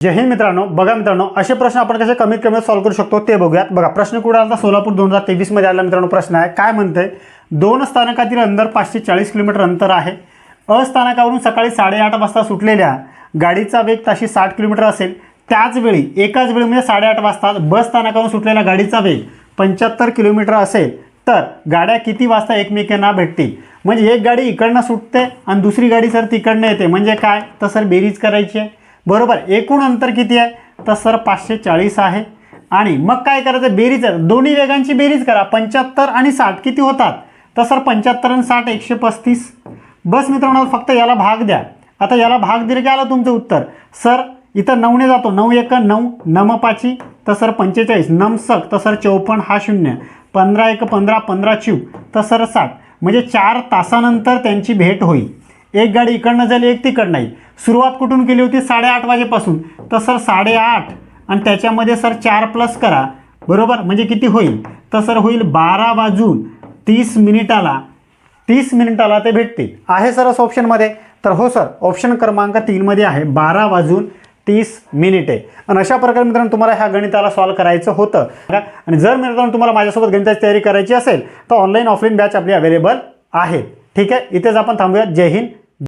जय हिंद मित्रांनो. बघा मित्रांनो, असे प्रश्न आपण कसे कमीत कमी सॉल्व्ह करू शकतो ते बघूयात. बघा प्रश्न कुठे आला? सोलापूर 2023 मध्ये आला मित्रांनो. प्रश्न आहे काय म्हणते, दोन स्थानकातील अंतर 540 किलोमीटर अंतर आहे. अ स्थानकावरून सकाळी 8:30 वाजता सुटलेल्या गाडीचा वेग ताशी 60 किलोमीटर असेल. त्याच वेळी एकाच वेळी म्हणजे 8:30 वाजता ब स्थानकावरून सुटलेल्या गाडीचा वेग 75 किलोमीटर असेल तर गाड्या किती वाजता एकमेकांना भेटतील? म्हणजे एक गाडी इकडनं सुटते आणि दुसरी गाडी सर तिकडनं येते, म्हणजे काय तर सर बेरीज करायची आहे. बरोबर. एकूण अंतर किती आहे तर सर 540 आहे. आणि मग काय करायचं, बेरीज आहे. दोन्ही वेगांची बेरीज करा. 75 आणि 60 किती होतात तर सर 75 आणि 60 135. बस मित्रांनो, फक्त याला भाग द्या. आता याला भाग दिले की आलं तुमचं उत्तर. सर इथं 9ने जातो. 9 1 9, नम 5 तर सर 45, नम सक तर सर 54 हा 0, 15 1 15, 15 चिव तर सर 60. म्हणजे 4 तासानंतर त्यांची भेट होईल. एक गाडी इकडनं जाईल, एक तिकडनं येईल. सुरुवात कुठून केली होती? 8:30 वाजेपासून तर सर 8:30 आणि त्याच्यामध्ये सर 4 प्लस करा. बरोबर. म्हणजे किती होईल तर सर होईल 12 वाजून 30 मिनिटाला. 30 मिनिटाला ते भेटतील. आहे सर ऑप्शनमध्ये? तर हो सर, ऑप्शन क्रमांक 3 मध्ये आहे 12 वाजून 30 मिनिटे. आणि अशा प्रकारे मित्रांनो तुम्हाला ह्या गणिताला सॉल्व्ह करायचं होतं. आणि जर मित्रांनो तुम्हाला माझ्यासोबत गणिताची तयारी करायची असेल तर ऑनलाईन ऑफलाईन बॅच आपली अवेलेबल आहे. ठीक आहे. इथेच आपण थांबूयात. जय हिंद.